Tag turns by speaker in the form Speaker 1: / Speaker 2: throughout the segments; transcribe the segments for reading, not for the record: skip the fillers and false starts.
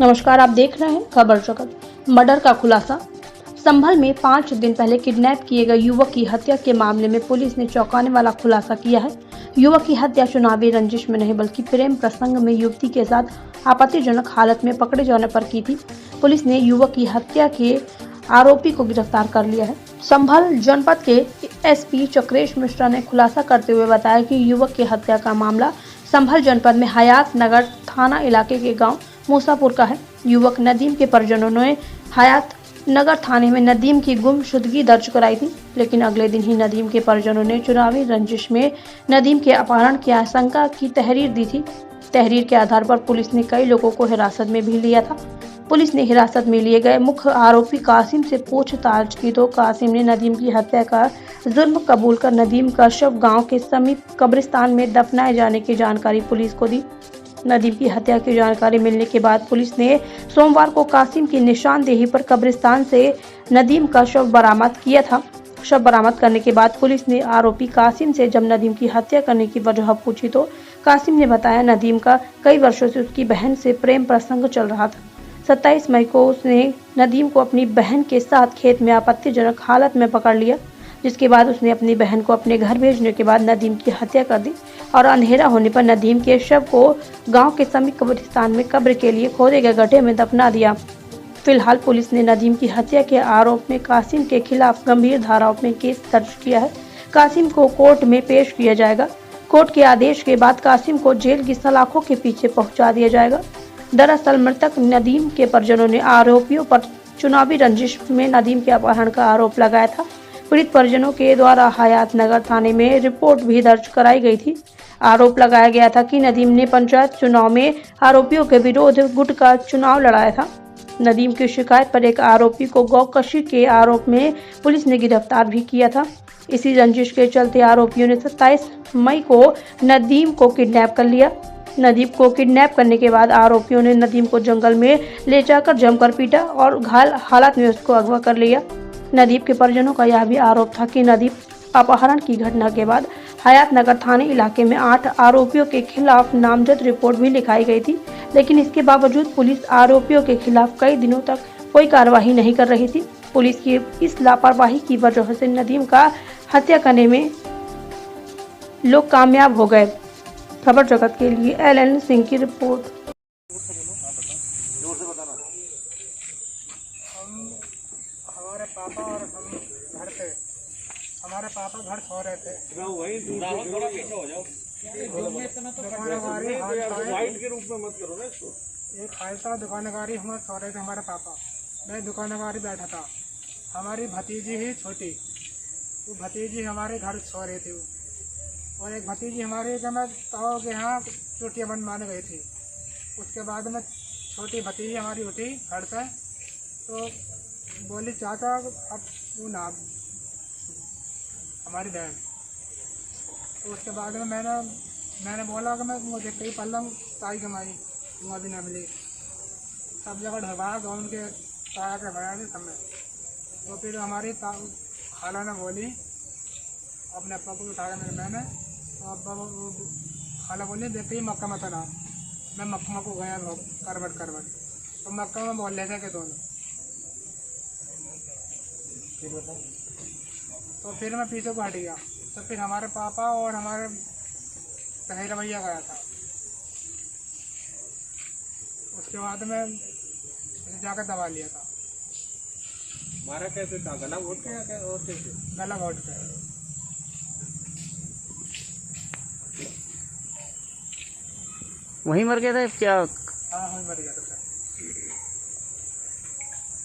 Speaker 1: नमस्कार, आप देख रहे हैं खबर जगत। मर्डर का खुलासा। संभल में 5 दिन पहले किडनैप किए गए युवक की हत्या के मामले में पुलिस ने चौंकाने वाला खुलासा किया है। युवक की हत्या चुनावी रंजिश में नहीं बल्कि प्रेम प्रसंग में युवती के साथ आपत्तिजनक हालत में पकड़े जाने पर की थी। पुलिस ने युवक की हत्या के आरोपी को गिरफ्तार कर लिया है। संभल जनपद के एसपी चक्रेश मिश्रा ने खुलासा करते हुए बताया कि युवक की हत्या का मामला संभल जनपद में हयात नगर थाना इलाके के गांव मूसापुर का है। युवक नदीम के परिजनों ने हयात नगर थाने में नदीम की गुमशुदगी दर्ज कराई थी, लेकिन अगले दिन ही नदीम के परिजनों ने चुनावी रंजिश में नदीम के अपहरण की आशंका की तहरीर दी थी। तहरीर के आधार पर पुलिस ने कई लोगों को हिरासत में भी लिया था। पुलिस ने हिरासत में लिए गए मुख्य आरोपी कासिम से पूछताछ की तो कासिम ने नदीम की हत्या का जुर्म कबूल कर नदीम का शव गांव के समीप कब्रिस्तान में दफनाए जाने की जानकारी पुलिस को दी। नदीम की हत्या की जानकारी मिलने के बाद पुलिस ने सोमवार को कासिम की निशानदेही पर कब्रिस्तान से नदीम का शव बरामद किया था। शव बरामद करने के बाद पुलिस ने आरोपी कासिम से जब नदीम की हत्या करने की वजह पूछी तो कासिम ने बताया नदीम का कई वर्षों से उसकी बहन से प्रेम प्रसंग चल रहा था। 27 मई को उसने नदीम को अपनी बहन के साथ खेत में आपत्तिजनक हालत में पकड़ लिया, जिसके बाद उसने अपनी बहन को अपने घर भेजने के बाद नदीम की हत्या कर दी और अंधेरा होने पर नदीम के शव को गांव के समीप कब्रिस्तान में कब्र के लिए खोदे गए गड्ढे में दफना दिया। फिलहाल पुलिस ने नदीम की हत्या के आरोप में कासिम के खिलाफ गंभीर धाराओं में केस दर्ज किया है। कासिम को कोर्ट में पेश किया जाएगा। कोर्ट के आदेश के बाद कासिम को जेल की सलाखों के पीछे पहुंचा दिया जाएगा। दरअसल मृतक नदीम के परिजनों ने आरोपियों पर चुनावी रंजिश में नदीम के अपहरण का आरोप लगाया था। पीड़ित परिजनों के द्वारा हयात नगर थाने में रिपोर्ट भी दर्ज कराई गई थी। आरोप लगाया गया था कि नदीम ने पंचायत चुनाव में आरोपियों के विरोध गुट का चुनाव लड़ाया था। नदीम की शिकायत पर एक आरोपी को गौकशी के आरोप में पुलिस ने गिरफ्तार भी किया था। इसी रंजिश के चलते आरोपियों ने 27 मई को नदीम को किडनैप कर लिया। नदीम को किडनैप करने के बाद आरोपियों ने नदीम को जंगल में ले जाकर जमकर पीटा और घायल हालत में उसको अगवा कर लिया। नदीम के परिजनों का यह भी आरोप था कि नदीम अपहरण की घटना के बाद हयात नगर थाने इलाके में 8 आरोपियों के खिलाफ नामजद रिपोर्ट भी लिखाई गई थी, लेकिन इसके बावजूद पुलिस आरोपियों के खिलाफ कई दिनों तक कोई कार्रवाई नहीं कर रही थी। पुलिस की इस लापरवाही की वजह से नदीम का हत्या करने में लोग कामयाब हो गए। खबर जगत के लिए LN सिंह की रिपोर्ट।
Speaker 2: हमारे पापा और हम घर पे हमारे पापा घर सो रहे थे। एक खालसा दुकानदारी हम सो रहे थे हमारे पापा। मैं दुकानदारी बैठा था। हमारी भतीजी ही छोटी, वो भतीजी हमारे घर सो रही थी और एक भतीजी हमारे के मैं ताऊ के यहाँ चोटियाँ बनवाने गई थी। उसके बाद में छोटी भतीजी हमारी उठी घर से तो बोली चाचा अब तू ना हमारी बहन। तो उसके बाद में मैंने बोला कि मैं मुझे कई पल्लम ताई कमाई तुम अभी ना मिली। सब जगह ढरवाया गाँव के ताया के भया थे सब में। तो फिर हमारी खाला ने बोली अपने अप्पा को उठाया मैंने तो अब्बा खाला बोली देखते ही मक्का मत ना। मैं मक्का को गया करवट तो मक्का में बोल लेते कि दोनों। तो फिर मैं पीछे को हट गया तो फिर हमारे पापा और हमारे तहेरा भैया गया था। उसके बाद में जाकर दबा लिया था।
Speaker 3: मारा कैसे था? गला घोट के या और कैसे?
Speaker 2: गला घोट के।
Speaker 4: वहीं मर गया था क्या?
Speaker 2: हाँ वहीं मर गया था।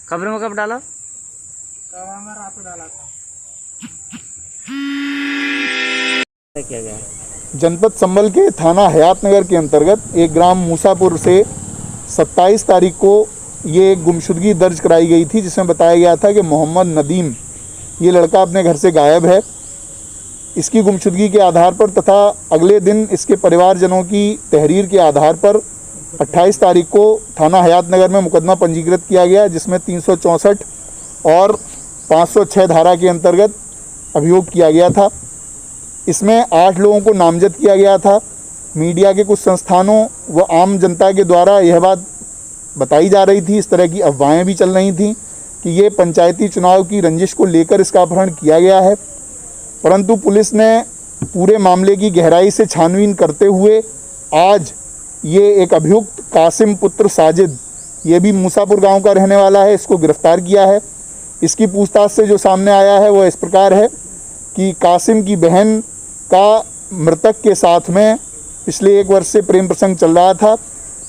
Speaker 4: कब्र में कब डाला?
Speaker 2: कब्र में रात को डाला था।
Speaker 4: किया गया
Speaker 5: जनपद संभल के थाना हयात नगर के अंतर्गत एक ग्राम मूसापुर से 27 तारीख को ये गुमशुदगी दर्ज कराई गई थी, जिसमें बताया गया था कि मोहम्मद नदीम ये लड़का अपने घर से गायब है। इसकी गुमशुदगी के आधार पर तथा अगले दिन इसके परिवारजनों की तहरीर के आधार पर 28 तारीख को थाना हयात नगर में मुकदमा पंजीकृत किया गया, जिसमें 364 और 506 धारा के अंतर्गत अभियोग किया गया था। इसमें 8 लोगों को नामजद किया गया था। मीडिया के कुछ संस्थानों व आम जनता के द्वारा यह बात बताई जा रही थी, इस तरह की अफवाहें भी चल रही थीं कि ये पंचायती चुनाव की रंजिश को लेकर इसका अपहरण किया गया है। परंतु पुलिस ने पूरे मामले की गहराई से छानबीन करते हुए आज ये एक अभियुक्त कासिम पुत्र साजिद, ये भी मूसापुर गांव का रहने वाला है, इसको गिरफ्तार किया है। इसकी पूछताछ से जो सामने आया है वो इस प्रकार है कि कासिम की बहन का मृतक के साथ में पिछले 1 वर्ष से प्रेम प्रसंग चल रहा था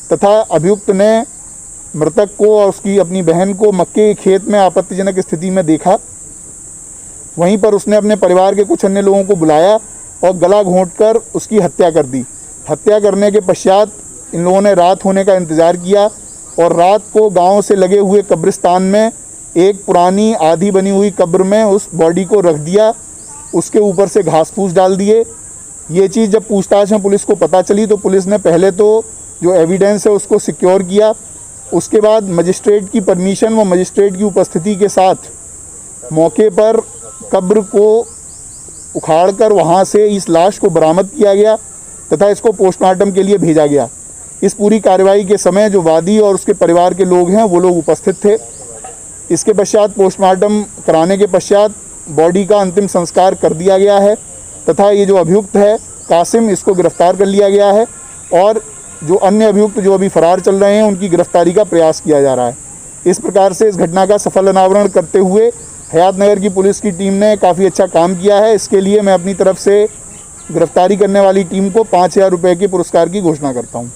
Speaker 5: तथा अभियुक्त ने मृतक को और उसकी अपनी बहन को मक्के के खेत में आपत्तिजनक स्थिति में देखा। वहीं पर उसने अपने परिवार के कुछ अन्य लोगों को बुलाया और गला घोंटकर उसकी हत्या कर दी। हत्या करने के पश्चात इन लोगों ने रात होने का इंतज़ार किया और रात को गांव से लगे हुए कब्रिस्तान में एक पुरानी आधी बनी हुई कब्र में उस बॉडी को रख दिया। उसके ऊपर से घास फूस डाल दिए। ये चीज़ जब पूछताछ में पुलिस को पता चली तो पुलिस ने पहले तो जो एविडेंस है उसको सिक्योर किया। उसके बाद मजिस्ट्रेट की परमिशन व मजिस्ट्रेट की उपस्थिति के साथ मौके पर कब्र को उखाड़कर वहाँ से इस लाश को बरामद किया गया तथा इसको पोस्टमार्टम के लिए भेजा गया। इस पूरी कार्रवाई के समय जो वादी और उसके परिवार के लोग हैं वो लोग उपस्थित थे। इसके पश्चात पोस्टमार्टम कराने के पश्चात बॉडी का अंतिम संस्कार कर दिया गया है तथा ये जो अभियुक्त है कासिम, इसको गिरफ्तार कर लिया गया है और जो अन्य अभियुक्त जो अभी फरार चल रहे हैं उनकी गिरफ्तारी का प्रयास किया जा रहा है। इस प्रकार से इस घटना का सफल अनावरण करते हुए हयातनगर की पुलिस की टीम ने काफ़ी अच्छा काम किया है। इसके लिए मैं अपनी तरफ से गिरफ्तारी करने वाली टीम को 5,000 रुपये के पुरस्कार की घोषणा करता हूँ।